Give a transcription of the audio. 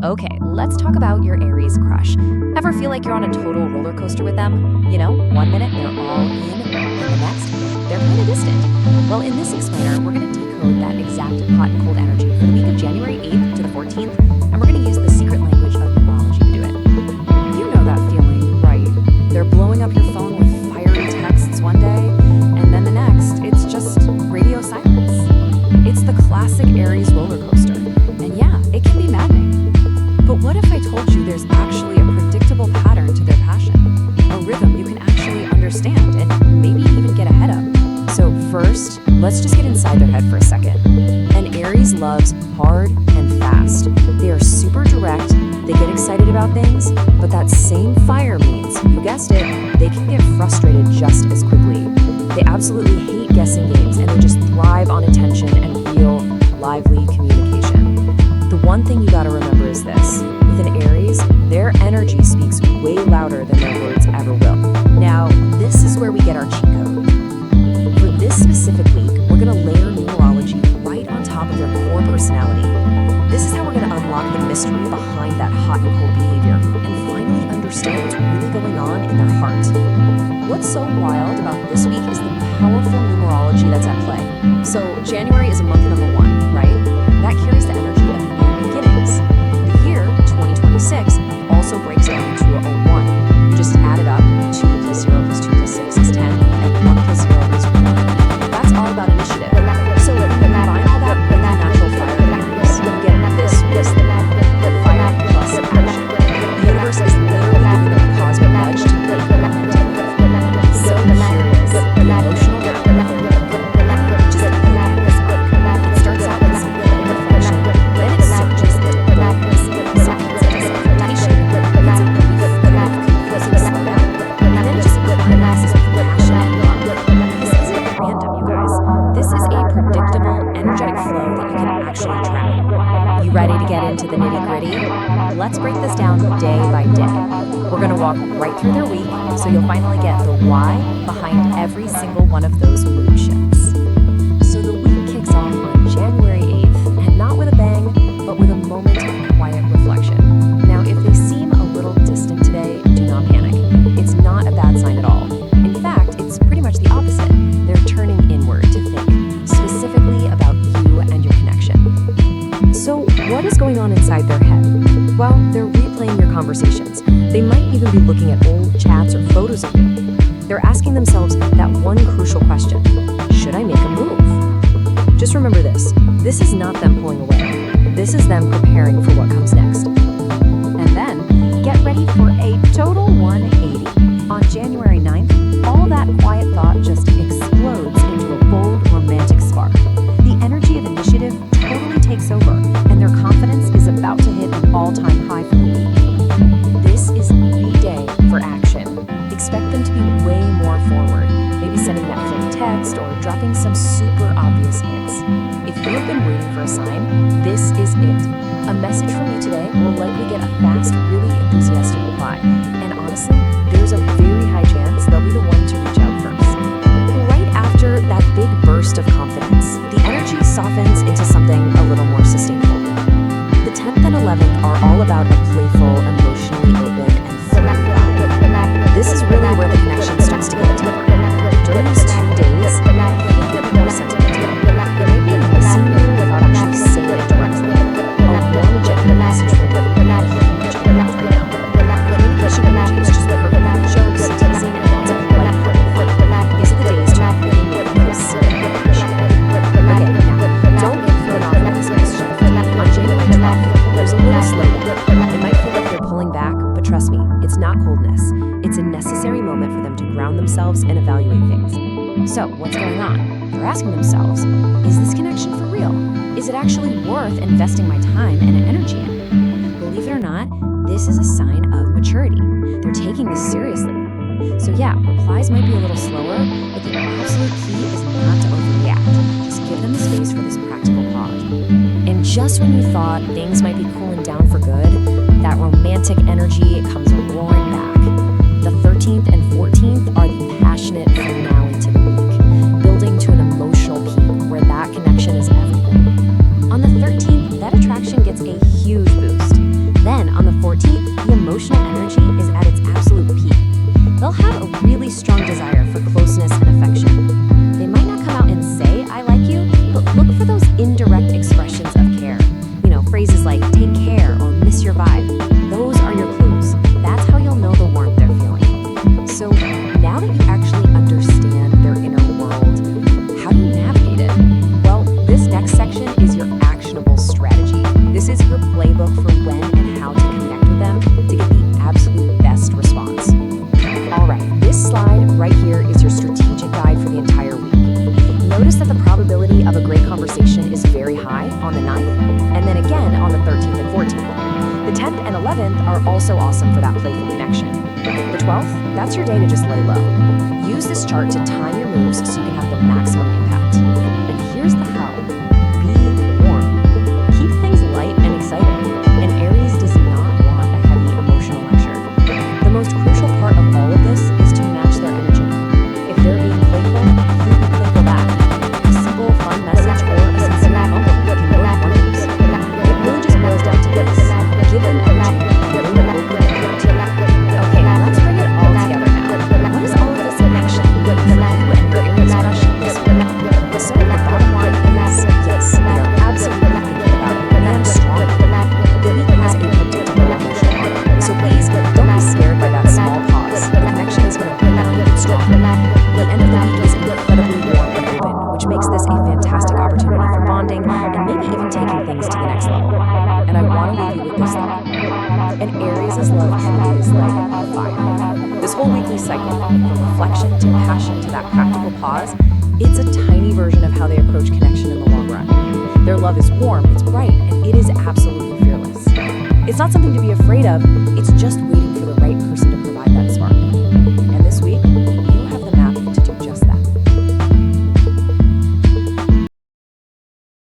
Okay, let's talk about your Aries crush. Ever feel like you're on a total roller coaster with them? You know, one minute they're all in, and the next, they're kind of distant. Well, in this explainer, we're going to decode that exact hot and cold energy for the week of January 8th to the 14th, and we're going to use the secret language of numerology to do it. You know that feeling, right? They're blowing up your phone with fiery texts one day, and then the next, it's just radio silence. It's the classic Aries roller coaster, and yeah, it can be maddening. But what if I told you there's actually a predictable pattern to their passion? A rhythm you can actually understand and maybe even get ahead of. So first, let's just get inside their head for a second. An Aries loves hard and fast. They are super direct, they get excited about things, but that same fire means, you guessed it, they can get frustrated just as quickly. They absolutely hate guessing games and they just thrive on attention and real, lively communication. The one thing you gotta remember is this. With an Aries, their energy speaks way louder than their words ever will. Now, this is where we get our cheat code. For this specific week, we're gonna layer numerology right on top of their core personality. This is how we're gonna unlock the mystery behind that hot and cold behavior and finally understand what's really going on in their heart. What's so wild about this week is the powerful numerology that's at play. So January is a month number 1, right? That carries the energy of new beginnings. The year, 2026, also breaks down to a 1. You just add it up, 2 plus 0 plus 2 plus 6 is 10, and 1 plus 0 is 1. That's all about initiative. So combine all that with the natural fire of Aries, you get this wisdom, fire plus action. The universe is literally giving them a cosmic nudge to make momentum. So curious, the emotional depth of just it starts out with some reflection, then it surges into boldness, softens into self-expectation, leads a brief, confusing slowdown, and then it just climaxes with passion and love. This isn't random, you guys. This is a predictable, energetic flow that you can actually track. You ready to get into the nitty-gritty? Let's break this down day by day. We're going to walk right through their week, so you'll finally get the why behind every single one of those mood shifts. So the week kicks off on January 8th, and not with a bang, but with a moment of quiet reflection. Now, if they seem a little distant today, do not panic. It's not a bad sign at all. In fact, it's pretty much the opposite. They're turning inward to think, specifically about you and your connection. So what is going on inside their head? Well, they're replaying your conversations. They might even be looking at old chats or photos of you. They're asking themselves that one crucial question: should I make a move? Just remember this. This is not them pulling away. This is them preparing for what comes next. And then, get ready for a total 180. On January 9th, all that quiet thought just explodes into a bold, romantic spark. The energy of initiative totally takes over, and their confidence is about to hit an all-time high for the week. This is the day for action. Expect them to be way more forward, maybe sending that fake text or dropping some super obvious hints. If you have been waiting for a sign, this is it. A message from you today will likely get a fast, really enthusiastic reply. And honestly, there's a very high chance they'll be the one to reach out first. Right after that big burst of confidence, the energy softens into something a little more sustainable. The 10th and 11th are all about a playful, emotionally open, and fun vibe. This is really where the connection starts to get deeper. During these 2 days, they get more sentimental. They may be missing you without actually saying it directly. A warm, gentle message from you would not be huge enough right now. Communication energy is just perfect for jokes, teasing, and lots of light. These are the days to really make people see and appreciate it. Okay, now, don't get thrown off by this next shift. On January 12th, there's a little slowdown. It might feel like they're pulling back, but trust me, it's not coldness. It's a necessary moment for them to ground themselves and evaluate things. So, what's going on? They're asking themselves, is this connection for real? Is it actually worth investing my time and energy in? Believe it or not, this is a sign of maturity. They're taking this seriously. So yeah, replies might be a little slower, but the absolute key is not to overreact. Just give them the space for this practical pause. And just when you thought things might be cooling down for good, that romantic energy comes roaring back. The 13th and 14th are the passionate finale to the week, building to an emotional peak where that connection is everything. On the 13th, that attraction gets a huge boost. 10th and 11th are also awesome for that playful connection. The 12th, that's your day to just lay low. Use this chart to time your moves so you can have the maximum impact. And here's the how. Be warm. Keep things light and exciting. And Aries does not want a heavy emotional lecture. The most crucial part of all of this is to match their energy. If they're being playful, you be playful back. A simple, fun message or a sincere compliment can work wonders. It really just boils down to this. Give them energy. Bring them over their heart. Okay, let's bring it all together now. What is all of this connection for you and your Aries crush this week? So the bottom line is, yes, we are absolutely thinking about you and strong. The week has a predictable emotional arc, so please don't be scared by that small pause. The connection is going to bring that even stronger. The end of the week is incredibly warm and open, which makes this a fantastic opportunity for bonding and maybe even taking things to the next level. And I want to leave you with this thought. And Aries' love truly is like fire. This whole weekly cycle, from reflection to passion to that practical pause, it's a tiny version of how they approach connection in the long run. Their love is warm, it's bright, and it is absolutely fearless. It's not something to be afraid of, it's just